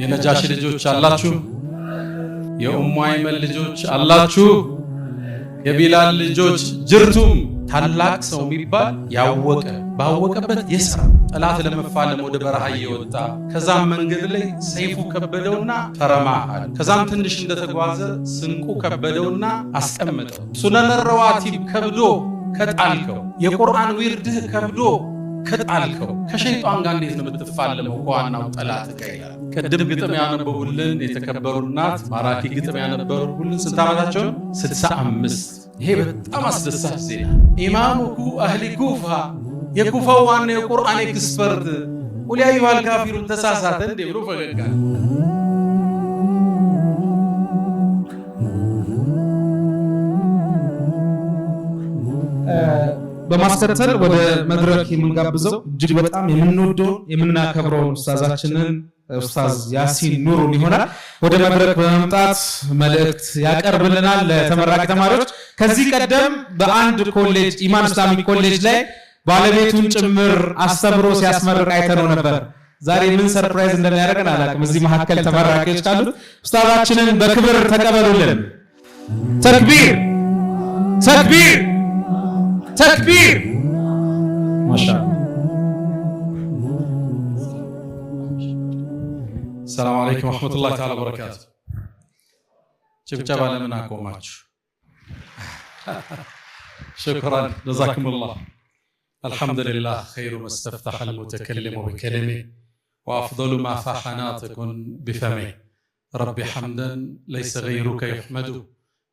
የነጃሺ ልጆች አላችሁ፣ የኡሙ አይመን ልጆች አላችሁ፣ የቢላል ልጆች ጅርቱም ታላቅ ሰው የሚባል ያወቀ ባወቀበት የሰራ ጠላት ለመፋለም ወደ በረሃ እየወጣ ከዛም መንገድ ላይ ሰይፉ ከበደውና ፈረማሃል። ከዛም ትንሽ እንደተጓዘ ስንቁ ከበደውና አስቀመጠው። ሱነነ ረዋቲብ ከብዶ ከጣልከው፣ የቁርአን ዊርድህ ከብዶ ከጣልከው፣ ከሸይጣን ጋር እንዴት ነው የምትፋለመው? ከዋናው ጠላት ጋር ይላል። ቅድም ግጥም ያነበቡልን የተከበሩ እናት ማራኪ ግጥም ያነበቡልን ስንት ዓመታቸው? 65። ይሄ በጣም አስደሳች ዜና። ኢማሙኩ አህሊ ኩፋ፣ የኩፋው ዋና የቁርአን ኤክስፐርት ቁል ያ አዩሃል ካፊሩን ተሳሳተ እንዴ ብሎ ፈገግ አለ። በማስከተል ወደ መድረክ የምንጋብዘው እጅግ በጣም የምንወደው የምናከብረው ኡስታዛችንን ኡስታዝ ያሲን ኑሩን ይሆናል። ወደ መድረክ በመምጣት መልእክት ያቀርብልናል ለተመራቂ ተማሪዎች። ከዚህ ቀደም በአንድ ኮሌጅ ኢማን ኢስላሚክ ኮሌጅ ላይ ባለቤቱን ጭምር አስተምሮ ሲያስመርቅ አይተነው ነበር። ዛሬ ምን ሰርፕራይዝ እንደሚያደርገን አላውቅም። እዚህ መካከል ተመራቂዎች ካሉ ኡስታዛችንን በክብር ተቀበሉልን። ተክቢር ተክቢር ተክቢር! ማሻአላህ። ሰላም አለይኩም ወራህመቱላሂ ተዓላ ወበረካቱ። ጭብጨባ ለምን አቆማችሁ? ሽክራን ጀዛኩሙላህ። አልሐምዱሊላህ ኸይሩ መስተፍተሐ አልሙተከሊሙ ቢከሊሚ ወአፍደሉ ማ ፋሐ ናጢቁን ቢፈሚ ረቢ ሐምደን ለይሰ ገይሩከ ይሕመዱ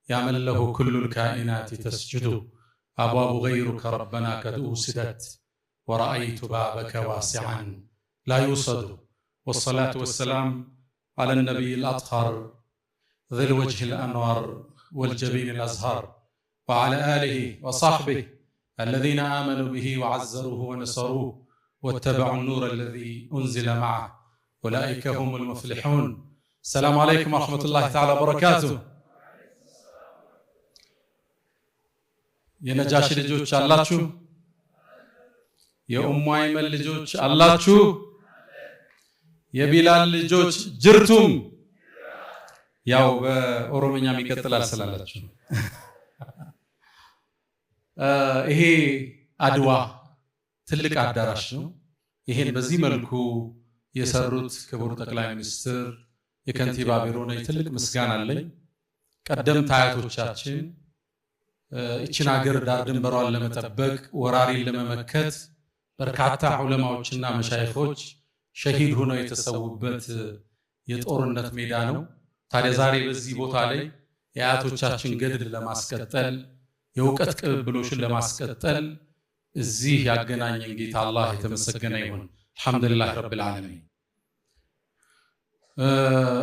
ያ መን ለሁ ኩሉል ካኢናቲ ተስጁዱ أبواب غيرك ربنا قد أوسدت ورأيت بابك واسعا لا يوصد والصلاة والسلام على النبي الأطهر ذي الوجه الأنور والجبين الأزهر وعلى آله وصحبه الذين آمنوا به وعزروه ونصروه واتبعوا النور الذي أنزل معه أولئك هم المفلحون. السلام عليكم ورحمة الله تعالى وبركاته. የነጃሺ ልጆች አላችሁ፣ የኡሙ አይመን ልጆች አላችሁ፣ የቢላል ልጆች ጅርቱም ያው በኦሮምኛም ይቀጥላል ስላላችሁ ይሄ አድዋ ትልቅ አዳራሽ ነው። ይሄን በዚህ መልኩ የሰሩት ክቡር ጠቅላይ ሚኒስትር የከንቲባ ቢሮ ነው። ትልቅ ምስጋና አለኝ። ቀደምት አያቶቻችን እቺን ሀገር ዳር ድንበሯን ለመጠበቅ ወራሪን ለመመከት በርካታ ዑለማዎችና መሻይኾች ሸሂድ ሆነው የተሰዉበት የጦርነት ሜዳ ነው። ታዲያ ዛሬ በዚህ ቦታ ላይ የአያቶቻችን ገድል ለማስቀጠል የእውቀት ቅብብሎሽን ለማስቀጠል እዚህ ያገናኘን ጌታ አላህ የተመሰገነ ይሁን። አልሐምዱሊላህ ረብል ዓለሚን።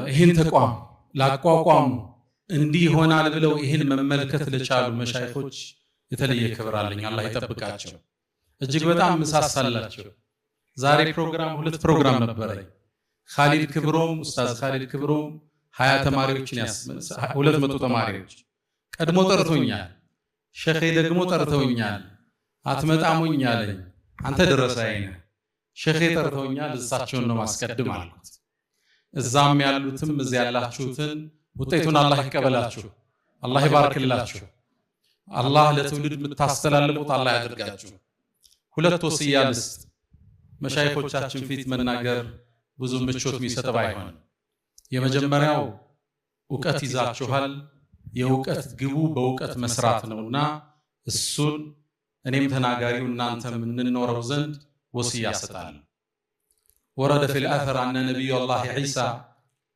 ይህን ተቋም ላቋቋሙ እንዲህ ይሆናል ብለው ይህን መመልከት ለቻሉ መሻይኾች የተለየ ክብር አለኝ። አላህ ይጠብቃቸው። እጅግ በጣም ምሳሳላቸው። ዛሬ ሁለት ፕሮግራም ነበረኝ። ኻሊድ ክብሮም ኡስታዝ ኻሊድ ክብሮም 20 ተማሪዎችን 200 ተማሪዎች ቀድሞ ጠርቶኛል። ሸኼ ደግሞ ጠርተውኛል። አትመጣሙኝ አለኝ። አንተ ደረሰኝ ሸኼ ጠርተውኛል፣ እሳቸውን ነው ማስቀድም አልኩት። እዛም ያሉትም እዚህ ያላችሁትን ውጤቱን አላህ ይቀበላችሁ፣ አላህ ይባርክላችሁ፣ አላህ ለትውልድ የምታስተላልፉት አላህ ያድርጋችሁ። ሁለት ወስያ ልስጥ። መሻይኾቻችን ፊት መናገር ብዙ ምቾት የሚሰጥ ባይሆንም የመጀመሪያው ዕውቀት ይዛችኋል፣ የዕውቀት ግቡ በዕውቀት መስራት ነውና እሱን እኔም ተናጋሪው እናንተም እንኖረው ዘንድ ወስያ ሰጣለሁ። ወረደ ፊል አثር አነ ነቢዩላህ ዒሳ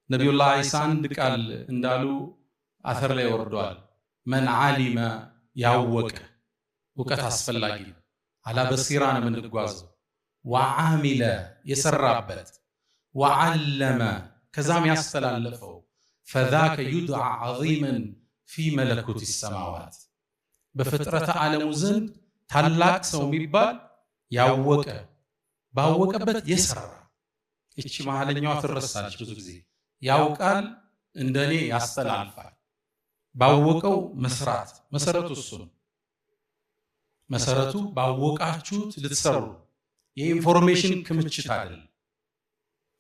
ነቢዩላህ ዒሳ አንድ ቃል እንዳሉ አثር ላይ ወርዷል። መን ዓሊመ ያወቀ ዕውቀት አስፈላጊ ነው። አላ በሲራ ነው የምንጓዘው። ወዓሚለ የሰራበት፣ ወዓለመ ከዛም ያስተላለፈው ፈዛከ ዩድዓ ዐዚመን ፊ መለኩት ሰማዋት በፍጥረተ ዓለሙ ዘንድ ታላቅ ሰው የሚባል ያወቀ ባወቀበት የሰራ። እቺ መሐለኛዋ ትረሳለች ብዙ ጊዜ። ያውቃል እንደኔ ያስተላልፋል። ባወቀው መስራት መሰረቱ እሱ ነው። መሰረቱ ባወቃችሁት ልትሰሩ የኢንፎርሜሽን ክምችት አይደለም፣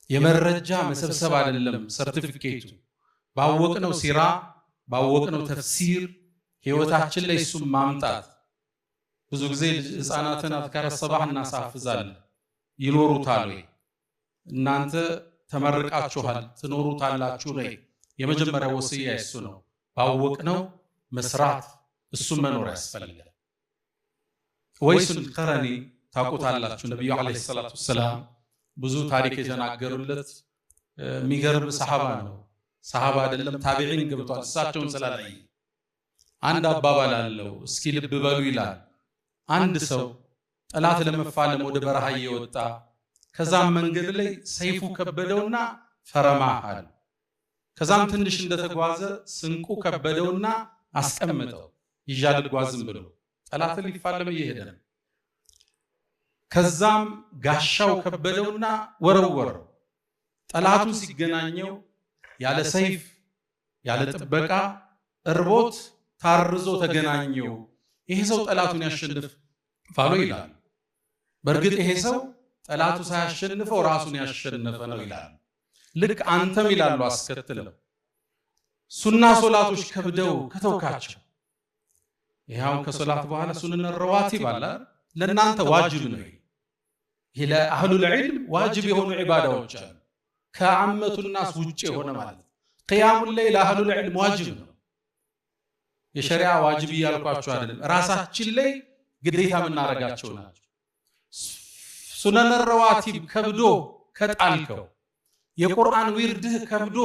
የመረጃ መሰብሰብ አይደለም። ሰርቲፊኬቱ ባወቅነው ሲራ ባወቅነው ተፍሲር ህይወታችን ላይ እሱም ማምጣት። ብዙ ጊዜ ህፃናትን አዝካረ ሰባህ እናሳፍዛለን። ይኖሩታል ወይ? እናንተ ተመርቃችኋል ትኖሩታላችሁ ነው። የመጀመሪያው ወስያ እሱ ነው። ባወቅነው መስራት እሱም መኖር ያስፈልጋል። ወይሱል ቀረኒ ታውቁታላችሁ። ነብዩ አለይሂ ሰላቱ ወሰላም ብዙ ታሪክ የተናገሩለት የሚገርም ሰሃባ ነው። ሰሃባ አይደለም ታቢዒን ገብቷል። እሳቸውን ስላላይ አንድ አባባል አለው። እስኪ ልብ በሉ ይላል። አንድ ሰው ጠላት ለመፋለም ወደ በረሃ እየወጣ ከዛም መንገድ ላይ ሰይፉ ከበደውና ፈረማሃል። ከዛም ትንሽ እንደተጓዘ ስንቁ ከበደውና አስቀምጠው ይዣል ጓዝም ብሎ ጠላትን ሊፋለም እየሄደ ነው። ከዛም ጋሻው ከበደውና ወረወረው። ጠላቱ ሲገናኘው ያለ ሰይፍ ያለ ጥበቃ እርቦት ታርዞ ተገናኘው። ይሄ ሰው ጠላቱን ያሸንፍ ፋሎ ይላል። በእርግጥ ይሄ ሰው ጠላቱ ሳያሸንፈው ራሱን ያሸነፈ ነው ይላል። ልክ አንተም ይላሉ አስከትለው ሱና ሶላቶች ከብደው ከተውካቸው፣ ይሄውን ከሶላት በኋላ ሱነን ረዋቲብ አለ ለእናንተ ዋጅብ ነው። ይሄ ለአህሉል ዒልም ዋጅብ የሆኑ ዒባዳዎች አሉ። ከአመቱል ናስ ውጪ የሆነ ማለት ቂያሙል ለይል ለአህሉል ዒልም ዋጅብ ነው። የሸሪዓ ዋጅብ እያልኳቸው አይደለም፣ ራሳችን ላይ ግዴታ የምናረጋቸው ናቸው። ሱነን ረዋቲብ ከብዶ ከጣልከው፣ የቁርአን ዊርድህ ከብዶ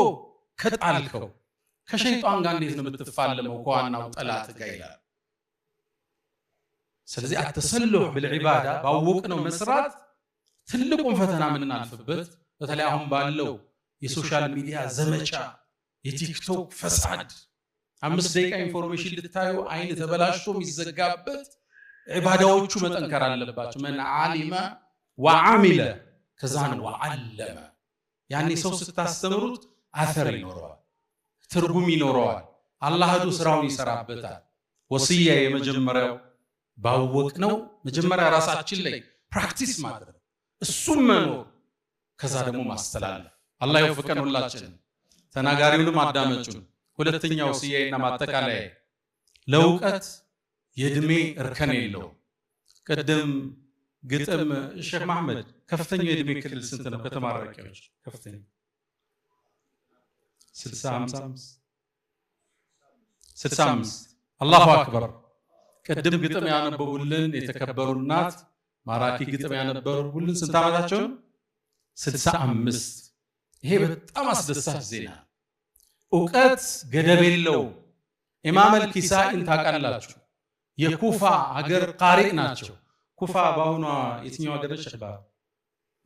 ከጣልከው፣ ከሸይጣን ጋር እንዴት ነው የምትፋለመው? ከዋናው ጠላት ጋር ይላል። ስለዚህ አተሰሉህ بالعباده ባወቅነው መስራት ትልቁን ፈተና የምናልፍበት፣ በተለይ አሁን ባለው የሶሻል ሚዲያ ዘመቻ የቲክቶክ ፈሳድ 5 ደቂቃ ኢንፎርሜሽን ልታዩ አይን ተበላሽቶ የሚዘጋበት ዒባዳዎቹ መጠንከር አለባቸው። መን ዓሊመ ወዓሚለ ከዛን ወዓለመ። ያኔ ሰው ስታስተምሩት አተር ይኖረዋል፣ ትርጉም ይኖረዋል። አላህ ዱ ስራውን ይሰራበታል። ወስያ የመጀመሪያው ባወቅነው መጀመሪያ ራሳችን ላይ ፕራክቲስ ማድረግ፣ እሱም መኖር፣ ከዛ ደግሞ ማስተላለፍ። አላህ ይወፍቀን ሁላችንን፣ ተናጋሪውንም አዳመጩን። ሁለተኛው ወስያና ማጠቃለያ ለእውቀት የእድሜ እርከን የለውም። ቅድም ግጥም ሼክ መሐመድ ከፍተኛው የእድሜ ክልል ስንት ነው? ከተማራቂዎች ከፍተኛ 65 አላሁ አክበር። ቅድም ግጥም ያነበቡልን የተከበሩ እናት ማራኪ ግጥም ያነበቡልን ስንት ዓመታቸው? 65። ይሄ በጣም አስደሳች ዜና። እውቀት ገደብ የለውም። ኢማም አልኪሳኢን ታውቃላችሁ? የኩፋ ሀገር ቃሪእ ናቸው። ኩፋ በአሁኗ የትኛው ሀገር ነች?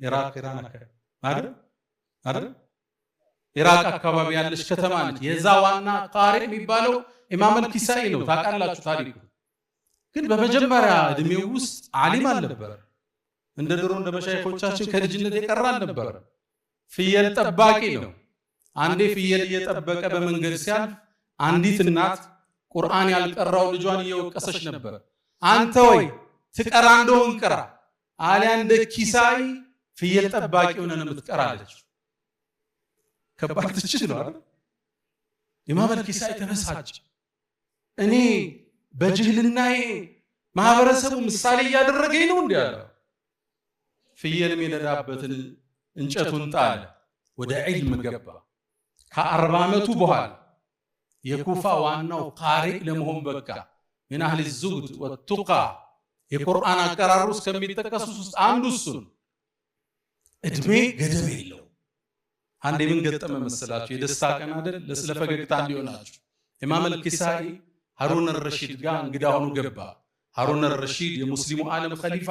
ኢራቅ ኢራቅ አካባቢ ያለች ከተማ ነች። የዛ ዋና ቃሪእ የሚባለው ኢማም አልኪሳኢ ነው። ታውቃላችሁ ታሪኩ። ግን በመጀመሪያ እድሜው ውስጥ ዓሊም አልነበረ። እንደ ድሮ እንደ መሻይኾቻችን ከልጅነት የቀረ አልነበረ። ፍየል ጠባቂ ነው። አንዴ ፍየል እየጠበቀ በመንገድ ሲያልፍ አንዲት እናት ቁርአን ያልቀራው ልጇን እየወቀሰች ነበር። አንተ ወይ ትቀራ እንደሆን ቅራ፣ አሊያ እንደ ኪሳኢ ፍየል ጠባቂ ሆነን የምትቀራለች። ከባድ ትችት ነው አይደል? ኢማም አልኪሳኢ ተበሳጭ። እኔ በጅህልናዬ ማህበረሰቡ ምሳሌ እያደረገኝ ነው እንዴ አለ። ፍየል የሚነዳበትን እንጨቱን ጣለ፣ ወደ ዒልም ገባ። ከ40 ዓመቱ በኋላ የኩፋ ዋናው ቃሪእ ለመሆን በቃ። ምን አህሊ ዙህድ ወቱቃ የቁርአን አቀራሩ እስከሚጠቀሱ ውስጥ አንዱ እሱ ነው። እድሜ ገደብ የለው። አንዴ ምን ገጠመ መሰላችሁ? የደስታ ቀን አይደል? ለፈገግታ እንዲሆናችሁ ኢማም አልኪሳኢ ሃሩን አልረሺድ ጋር እንግዳ ሆኖ ገባ። ሃሩን አልረሺድ የሙስሊሙ ዓለም ኸሊፋ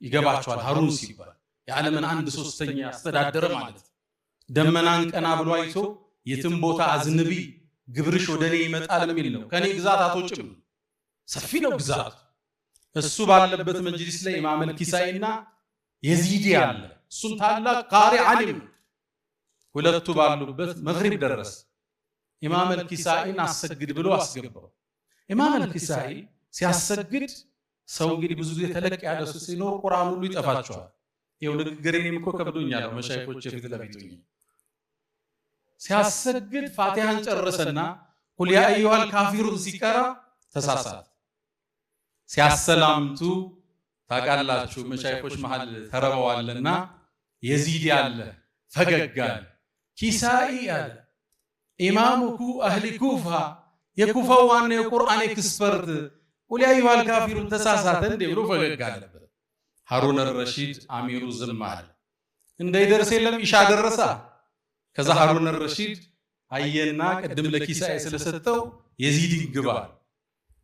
ይገባቸዋል። ሃሩን ሲባል የዓለምን 1/3 ያስተዳደረ ማለት። ደመናን ቀና ብሎ አይቶ የትም ቦታ አዝንቢ ግብርሽ ወደኔ ይመጣል የሚል ነው። ከኔ ግዛት አትወጭም፣ ሰፊ ነው ግዛቱ። እሱ ባለበት መጅሊስ ላይ ኢማም አልኪሳኢና የዚዲ አለ። እሱም ታላቅ ቃሪእ ዓሊም። ሁለቱ ባሉበት መግሪብ ደረሰ። ኢማም አልኪሳኢን አሰግድ ብሎ አስገባው። ኢማም አልኪሳኢ ሲያሰግድ ሰው እንግዲህ ብዙ ጊዜ ተለቅ ያለ ሰው ሲኖር ቁርአን ሁሉ ይጠፋቸዋል። ይኸው ንግግሬንም እኮ ከብዶኛል መሻይኮች ፊት ለፊት ሲያሰግድ ፋቲሃን ጨረሰና ቁል ያ አዩሃል ካፊሩን ሲቀራ ተሳሳተ። ሲያሰላምቱ ታውቃላችሁ መሻይኮች መሃል ተረበዋልና የዚድ ያለ ፈገግ አለ፣ ኪሳኢ አለ ኢማሙኩ አህሊ ኩፋ የኩፋው ዋና የቁርአን ኤክስፐርት ቁል ያ አዩሃል ካፊሩን ተሳሳተ እንዴ ብሎ ፈገግ አለበት። ሃሩን አልረሺድ አሚሩ ዝም አለ። እንዳይደርስ የለም ኢሻ ደረሳ። ከዛ ሃሩን አልረሺድ አየና ቅድም ለኪሳኢ ስለሰጠው የዚድን ግባ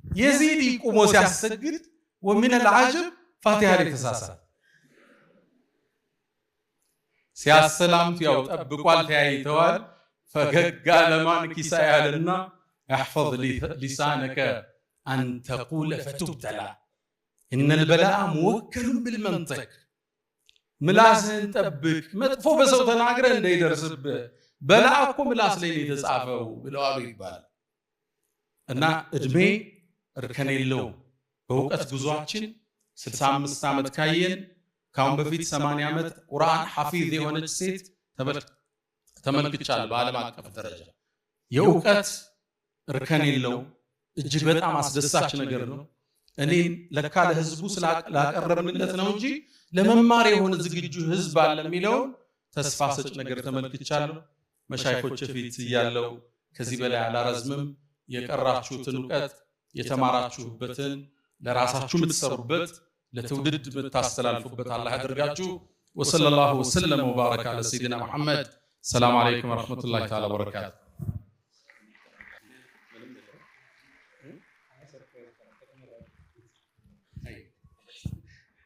የዚድ ቆሞ ሲያሰግድ ወሚን العجب ፋቲሃ ላይ ተሳሳተ። ሲያሰላምቱ ያው ጠብቋል፣ ተያይተዋል። ፈገግ አለማን ኪሳኢ አለና احفظ لسانك أن تقول فتبتلى إن البلاء موكل بالمنطق ምላስን ጠብቅ መጥፎ በሰው ተናግረ እንዳይደርስብ በላእ እኮ ምላስ ላይ የተጻፈው ብለዋል ይባላል። እና እድሜ እርከን የለውም። በእውቀት ጉዟችን 65 ዓመት ካየን ካሁን በፊት 80 ዓመት ቁርአን ሐፊዝ የሆነች ሴት ተመልክቻለሁ በዓለም አቀፍ ደረጃ። የእውቀት እርከን የለውም። እጅግ በጣም አስደሳች ነገር ነው። እኔ ለካ ለህዝቡ ስላቀረብንለት ነው እንጂ ለመማር የሆነ ዝግጁ ህዝብ አለ የሚለው ተስፋ ሰጭ ነገር ተመልክቻለሁ። መሻይኮች ፊት ያለው ከዚህ በላይ አላረዝምም። የቀራችሁትን ዕውቀት የተማራችሁበትን ለራሳችሁ የምትሰሩበት ለትውልድ የምታስተላልፉበት አላህ ያደርጋችሁ። ወሰለላሁ ወሰለም ወባረከ ዐለ ሰይድና መሐመድ። ሰላም አለይኩም ወራህመቱላሂ ተዓላ ወበረካቱ።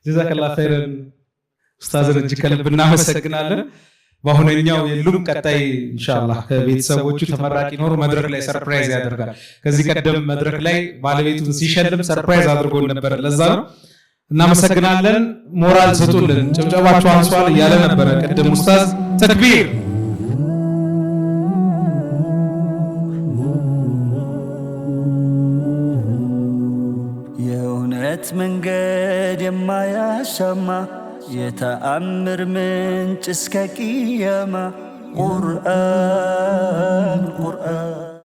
ጀዛከላሁ ኸይረን ኡስታዝን እጅግ ከልብ እናመሰግናለን። በአሁነኛው የሉም ቀጣይ ኢንሻአላህ ከቤተሰቦቹ ተመራቂ ኖር መድረክ ላይ ሰርፕራይዝ ያደርጋል። ከዚህ ቀደም መድረክ ላይ ባለቤቱን ሲሸልም ሰርፕራይዝ አድርጎ ነበር። ለዛ ነው እናመሰግናለን። ሞራል ስጡልን፣ ጭብጨባችሁ አንሷል እያለ ነበረ ቀደም ኡስታዝ። ተክቢር የእውነት መንገድ የማያሻማ የተአምር ምንጭ እስከ ቂያማ ቁርአን